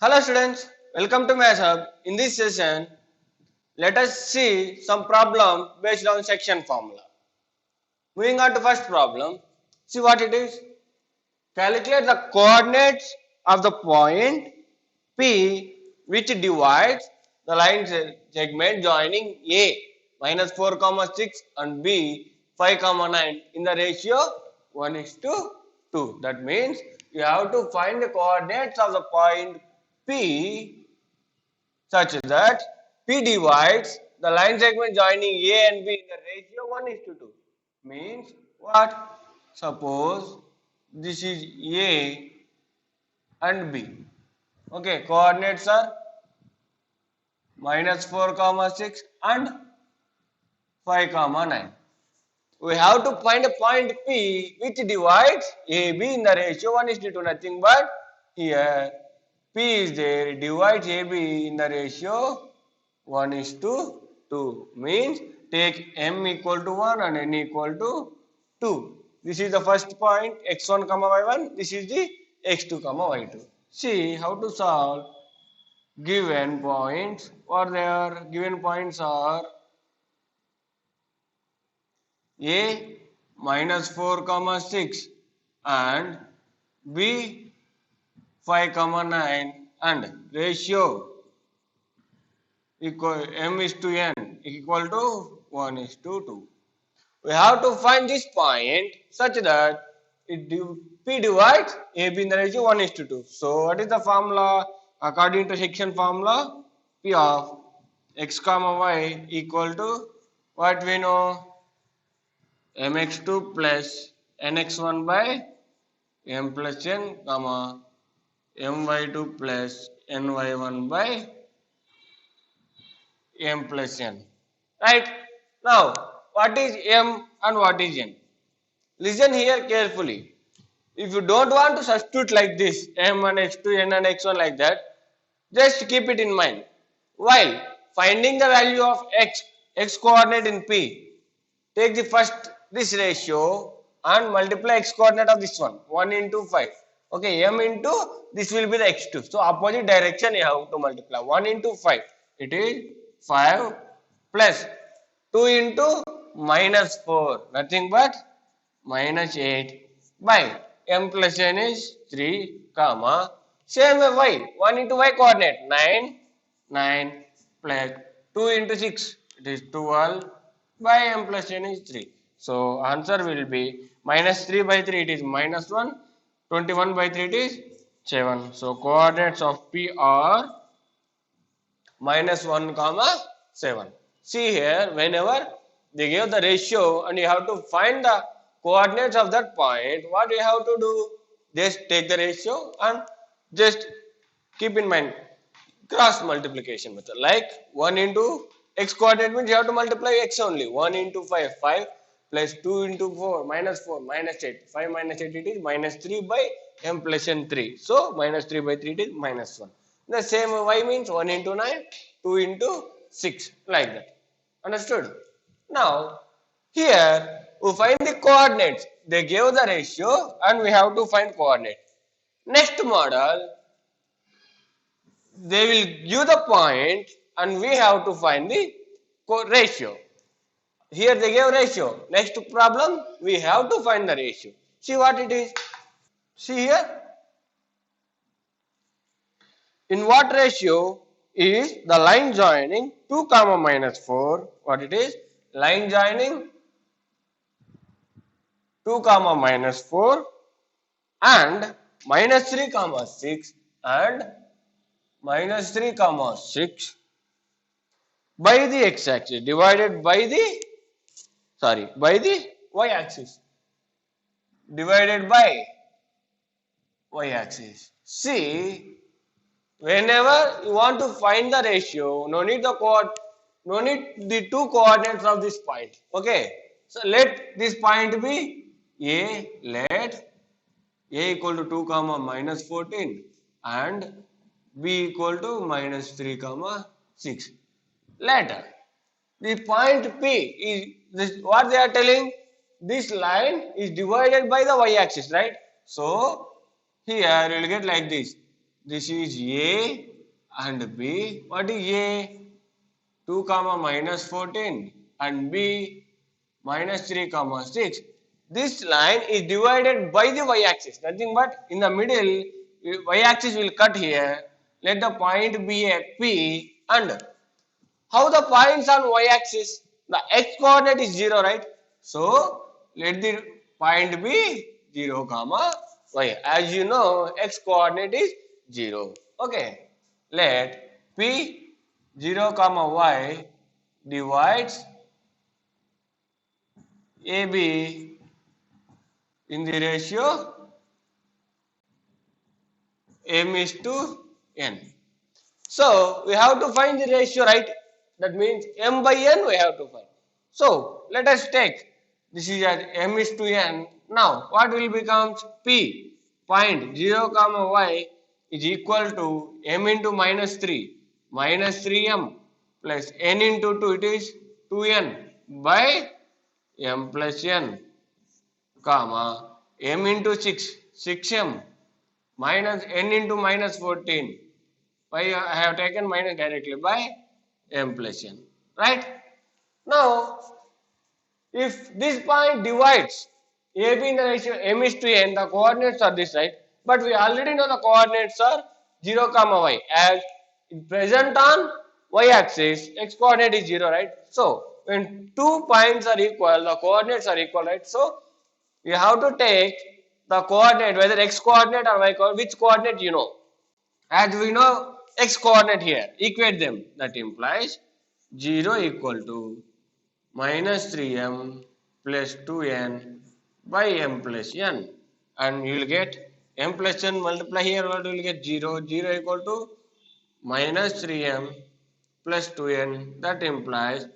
Hello students, welcome to Maths Hub. In this session, let us see some problem based on section formula. Moving on to first problem, see what it is. Calculate the coordinates of the point P which divides the line segment joining A minus 4 comma 6 and B 5 comma 9 in the ratio 1 is to 2. That means you have to find the coordinates of the point P such that P divides the line segment joining A and B in the ratio 1 is to 2. Means what? Suppose this is A and B. Okay, coordinates are minus 4 comma 6 and 5 comma 9. We have to find a point P which divides AB in the ratio 1 is to 2. Nothing but here P is there, divides AB in the ratio 1 is to 2. Means take M equal to 1 and N equal to 2. This is the first point x1 comma y1. This is the x2 comma y2. See how to solve given points. What they are? Given points are A minus 4 comma 6 and B 5 comma 9 and ratio equal M is to N equal to 1 is to 2. We have to find this point such that P divides AB in the ratio 1 is to 2. So what is the formula? According to section formula, P of x comma y equal to what we know? mx2 plus nx1 by m plus n comma my2 plus ny1 by m plus n. Right? Now, what is m and what is n? Listen here carefully. If you don't want to substitute like this, m and x2, n and x1 like that, just keep it in mind. While finding the value of x coordinate in P, take the first this ratio and multiply x coordinate of this one, 1 into 5. Okay, m into this will be the x2. So opposite direction you have to multiply. 1 into 5, it is 5 plus 2 into minus 4, nothing but minus 8 by m plus n is 3 comma same way y, 1 into y coordinate 9 plus 2 into 6, it is 12 by m plus n is 3. So answer will be minus 3 by 3, it is minus 1, 21 by 3, it is 7. So coordinates of P are minus 1 comma 7. See here, whenever they give the ratio and you have to find the coordinates of that point, what you have to do? Just take the ratio and just keep in mind cross multiplication method. Like 1 into x coordinate means you have to multiply x only. 1 into 5, 5 plus 2 into 4, minus 8. 5 minus 8, it is minus 3 by m plus n 3. So minus 3 by 3, it is minus 1. The same y means 1 into 9, 2 into 6, like that. Understood? Now, here we find the coordinates. They gave the ratio and we have to find coordinate. Next model, they will give the point and we have to find the ratio. Here they gave ratio. Next problem, we have to find the ratio. See what it is. See here. In what ratio is the line joining 2 comma minus 4? What it is? Line joining 2 comma minus 4 and minus 3 comma 6 and minus 3 comma 6 by the x-axis divided by the y-axis divided by y-axis. See, whenever you want to find the ratio, no need the two coordinates of this point. Okay, so let this point be A. Let A equal to 2 comma minus 14 and B equal to minus 3 comma 6. Later, the point P is this, what they are telling, this line is divided by the y-axis, right? So here you will get like this. This is A and B. What is A? 2 comma minus 14 and B minus 3 comma 6. This line is divided by the y-axis. Nothing but in the middle, y-axis will cut here. Let the point be a P and how the points on y-axis? The x-coordinate is 0, right? So, let the point be 0 comma y. As you know, x-coordinate is 0. Okay. Let P 0 comma y divides AB in the ratio m is to n. So, we have to find the ratio, right? That means m by n we have to find. So, let us take this is as m is to n. Now, what will become P point 0 comma y is equal to m into minus 3m plus n into 2, it is 2n by m plus n comma m into 6m minus n into minus 14. Why I have taken minus directly by m plus n, right? Now, if this point divides AB in the ratio m is to n, the coordinates are this, right? But we already know the coordinates are 0 comma y, as present on y-axis, x coordinate is 0, right? So, when 2 points are equal, the coordinates are equal, right? So, you have to take the coordinate, whether x coordinate or y coordinate, which coordinate you know. As we know x coordinate here, equate them. That implies 0 equal to minus 3m plus 2n by m plus n. And you will get m plus n multiply here, what you will get 0. 0 equal to minus 3m plus 2n. That implies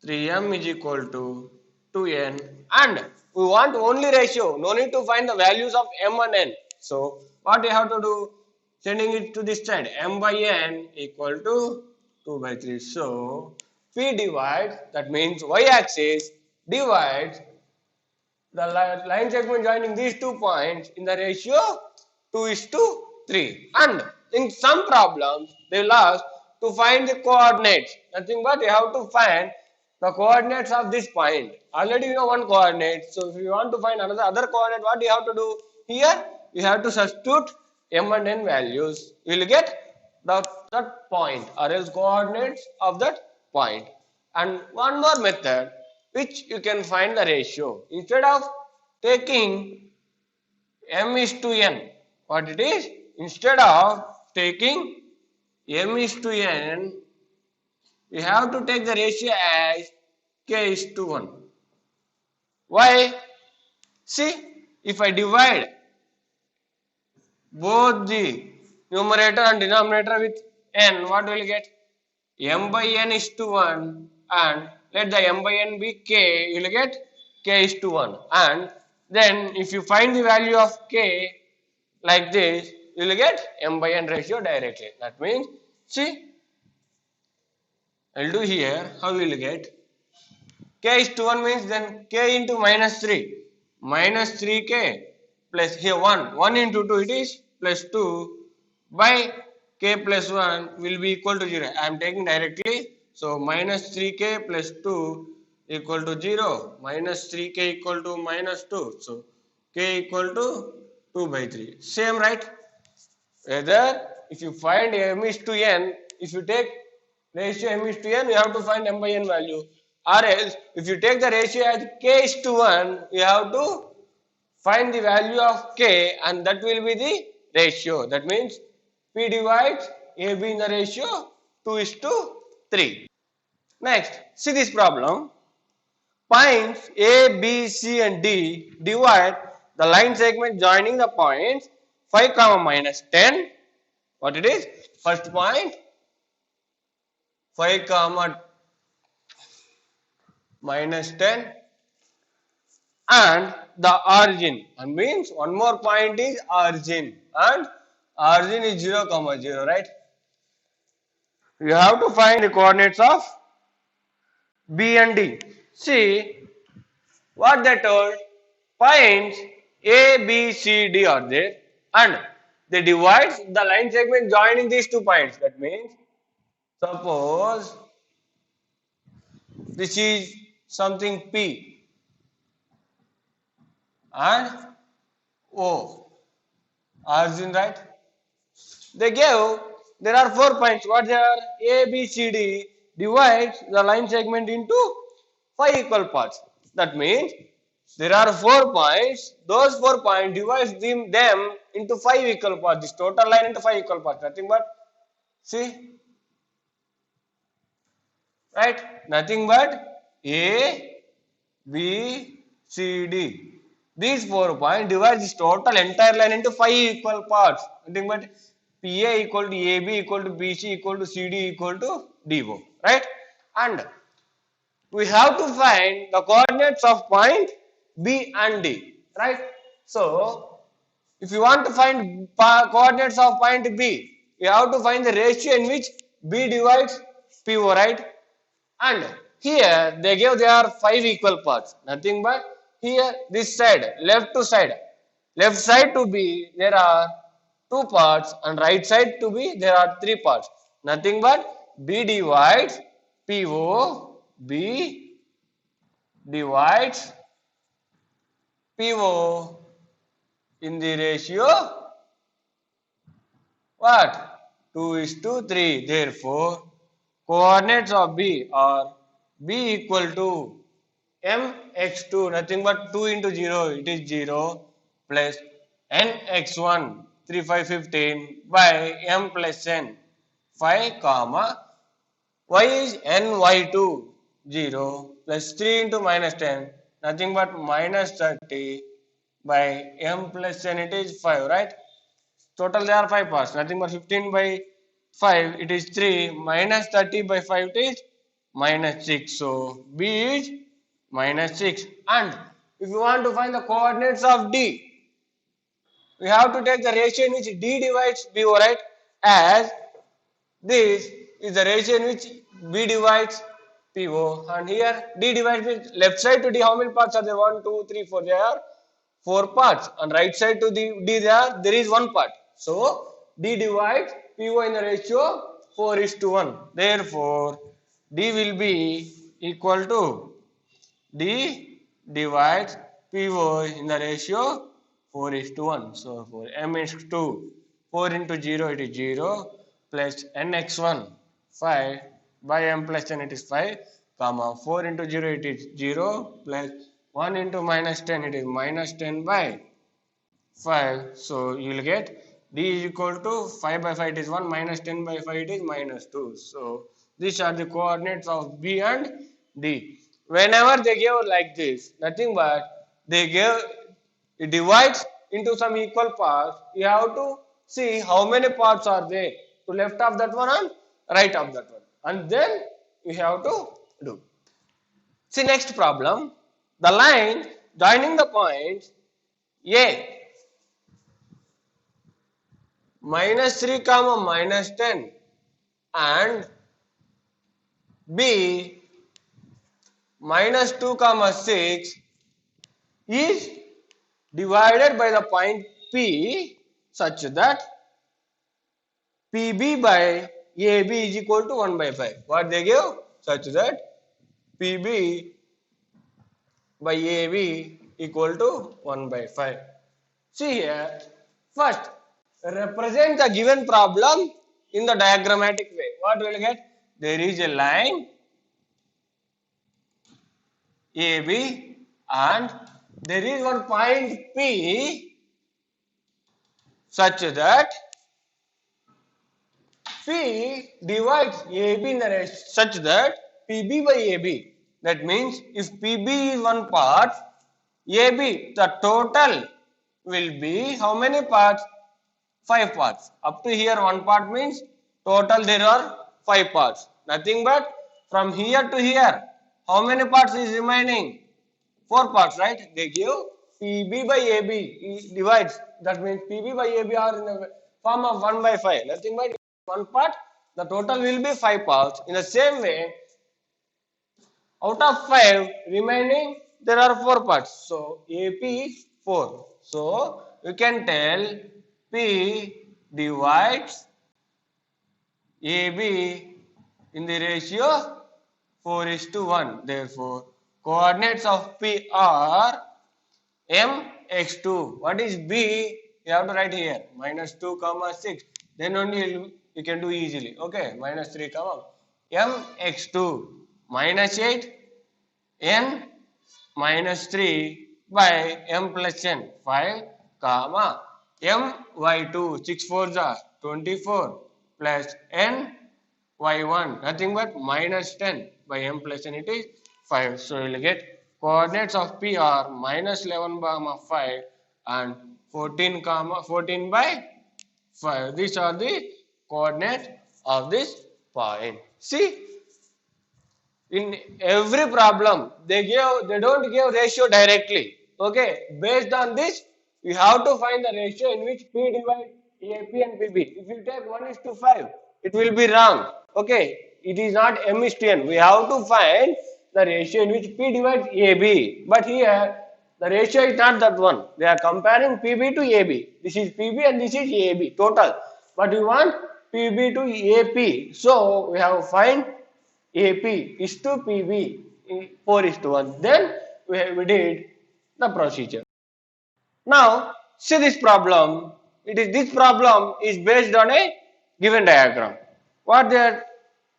3m is equal to 2n. And we want only ratio. No need to find the values of m and n. So, what you have to do? Sending it to this side, m by n equal to 2 by 3. So, P divides, that means y-axis divides the line segment joining these 2 points in the ratio 2 is to 3. And in some problems, they will ask to find the coordinates. Nothing but you have to find the coordinates of this point. Already you know one coordinate. So, if you want to find other coordinate, what do you have to do? Here, you have to substitute m and n values. You will get that point or else coordinates of that point. And one more method which you can find the ratio. Instead of taking m is to n, what it is? Instead of taking m is to n, we have to take the ratio as k is to 1. Why? See, if I divide both the numerator and denominator with n, what will get? M by n is to 1 and let the m by n be k, you will get k is to 1. And then if you find the value of k like this, you will get m by n ratio directly. That means, see, I will do here, how you will get? K is to 1 means then k into minus 3, minus 3k plus here 1 into 2 it is plus 2 by k plus 1 will be equal to 0. I am taking directly. So, minus 3k plus 2 equal to 0. Minus 3k equal to minus 2. So, k equal to 2 by 3. Same, right? Whether if you find m is to n, if you take ratio m is to n, you have to find m by n value. Or else, if you take the ratio as k is to 1, you have to find the value of k and that will be the ratio. That means P divides AB in the ratio 2 is to 3. Next, see this problem. Points A, B, C and D divide the line segment joining the points 5 comma minus 10. What it is? First point 5 comma minus 10 and the origin, and means one more point is origin and origin is 0 comma 0, right? You have to find the coordinates of B and D. See what they told, points A, B, C, D are there and they divide the line segment joining these 2 points. That means, suppose this is something P and O. Origin, right? They gave, there are 4 points. What they are? A, B, C, D divides the line segment into 5 equal parts. That means there are 4 points. Those 4 points divides them into 5 equal parts. This total line into 5 equal parts. Nothing but, see, right? Nothing but A, B, C, D. These 4 points divide this total entire line into 5 equal parts. Nothing but PA equal to AB equal to BC equal to CD equal to DO. Right? And we have to find the coordinates of point B and D. Right? So, if you want to find coordinates of point B, you have to find the ratio in which B divides PO, right? And here they gave there are 5 equal parts. Nothing but here this side, left side to B there are 2 parts and right side to B there are 3 parts. Nothing but B divides PO, B divides PO in the ratio what? 2:3. Therefore, coordinates of B are B equal to mx2, nothing but 2 into 0, it is 0, plus nx1, 3, 5, 15 by m plus n, 5, comma, y is ny2, 0, plus 3 into minus 10, nothing but minus 30 by m plus n, it is 5, right? Total there are 5 parts, nothing but 15 by 5, it is 3, minus 30 by 5, it is minus 6. So, B is minus 6. And if you want to find the coordinates of D, we have to take the ratio in which D divides BO, right? As this is the ratio in which B divides PO. And here D divides means left side to D, how many parts are there? 1, 2, 3, 4. There are 4 parts. And right side to D there is 1 part. So, D divides PO in the ratio 4:1. Therefore, D will be equal to D divides PO in the ratio 4:1. So, for M is 2, 4 into 0 it is 0 plus nx1 5 by m plus n it is 5 comma 4 into 0 it is 0 plus 1 into minus 10 it is minus 10 by 5. So, you will get D is equal to 5 by 5 it is 1 minus 10 by 5 it is minus 2. So, these are the coordinates of B and D. Whenever they give like this, nothing but they give, it divides into some equal parts. You have to see how many parts are there to left of that one and right of that one. And then you have to do. See next problem. The line joining the points A minus 3 comma minus 10 and B minus 2 comma 6 is divided by the point P such that PB by AB is equal to 1 by 5. What they give? Such that PB by AB equal to 1 by 5. See here, first represent the given problem in the diagrammatic way. What will get? There is a line AB and there is one point P such that P divides AB in the ratio such that PB by AB. That means if PB is one part, AB, the total will be how many parts? 5 parts. Up to here 1 part means total there are 5 parts. Nothing but from here to here, how many parts is remaining? 4 parts, right? They give PB by AB divides. That means PB by AB are in the form of 1 by 5. Nothing but 1 part, the total will be 5 parts. In the same way, out of 5 remaining, there are 4 parts. So, AP is 4. So, you can tell P divides AB in the ratio 4:1. Therefore, coordinates of P are mx2. What is B? You have to write here -2, 6. Then only you can do easily. Okay, -3, mx2 -8 n -3 by m plus n 5 comma my2 6 4s are 24 plus n y1 nothing but -10 by m plus n it is 5. So you will get coordinates of P are -11 comma 5 and 14 by 5. These are the coordinates of this point. See, in every problem they don't give ratio directly. Okay, based on this you have to find the ratio in which P divides AP and PB. If you take 1:5 it will be wrong. Okay, it is not m:n. We have to find the ratio in which P divides AB, but here the ratio is not that one. They are comparing PB to AB. This is PB and this is AB total, but we want PB to AP, so we have to find AP is to PB 4:1. Then we did the procedure. Now see this problem. This problem is based on a given diagram. What they are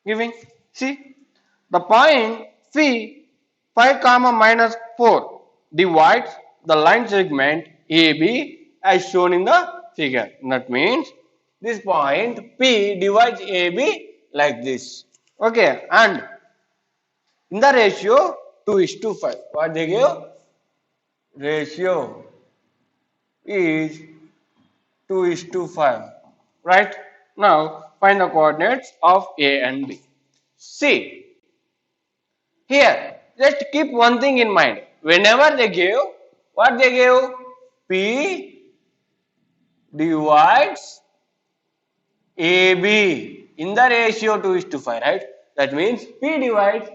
giving? See the point P 5 comma -4 divides the line segment AB as shown in the figure. That means this point P divides AB like this. Okay, and in the ratio 2:5. What they give? Ratio is 2:5. Right? Now find the coordinates of A and B. See, here just keep one thing in mind. Whenever they give, what they give? P divides AB in the ratio 2:5, right? That means P divides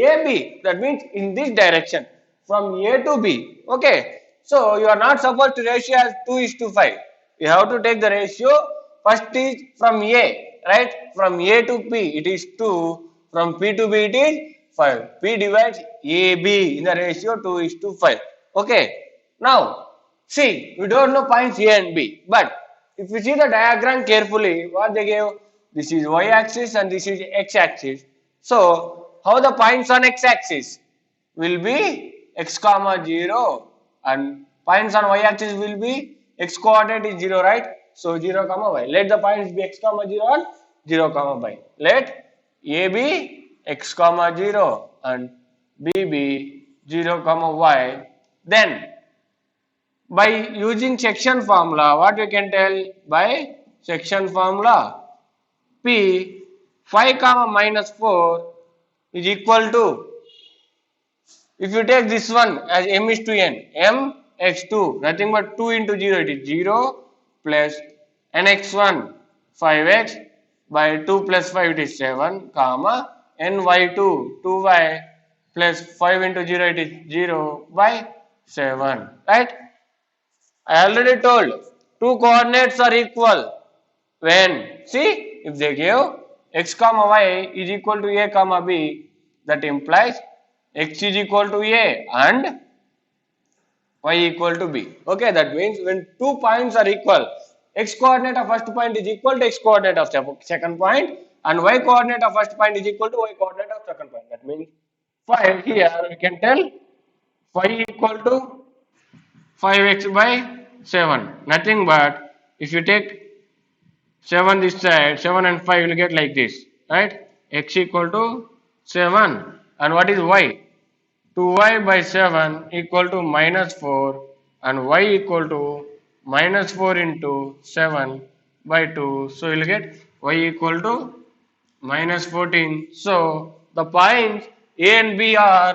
AB. That means in this direction from A to B. Okay. So you are not supposed to ratio as 2:5. You have to take the ratio. First is from A, right? From A to P it is 2. From P to B it is 5. P divides AB in the ratio 2:5. Okay. Now see, we don't know points A and B, but if you see the diagram carefully, what they gave? This is y-axis and this is x-axis. So, how the points on x-axis will be x comma 0 and points on y-axis will be x coordinate is 0, right? So, 0 comma y. Let the points be x comma 0 and 0 comma y. Let A be x comma 0 and B be 0 comma y. Then by using section formula, what we can tell? By section formula, P 5 comma -4 is equal to, if you take this one as m is to n, m x2 nothing but 2 into 0, it is 0 plus nx1 5x by 2 plus 5 it is 7 comma ny2 2y plus 5 into 0 it is 0 by 7, right? I already told two coordinates are equal when, see, if they give x comma y is equal to a comma b, that implies x is equal to a and y equal to b. Okay, that means when 2 points are equal, x coordinate of first point is equal to x coordinate of second point and y coordinate of first point is equal to y coordinate of second point. That means 5 here we can tell y equal to 5x by 7. Nothing but if you take 7 this side, 7 and 5 will get like this, right? X equal to 7 and what is y? 2y by 7 equal to -4 and y equal to -4 into 7 by 2. So you will get y equal to -14. So the points A and B are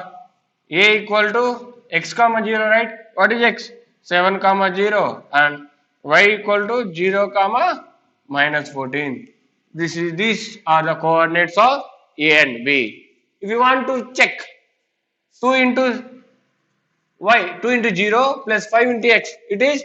A equal to x comma 0, right? What is x? 7 comma 0 and y equal to 0 comma -14. These are the coordinates of A and B. If you want to check 2 into y, 2 into 0 plus 5 into x, it is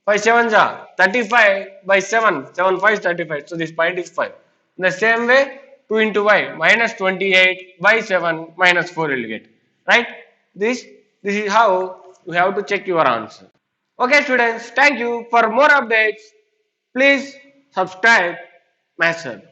5 sevens are 35 by 7. 7 5 is 35. So this point is 5. In the same way, 2 into y minus 28 by 7 minus 4 will get. Right? This, this is how you have to check your answer. Okay students, thank you. For more updates, please subscribe Maths Hub.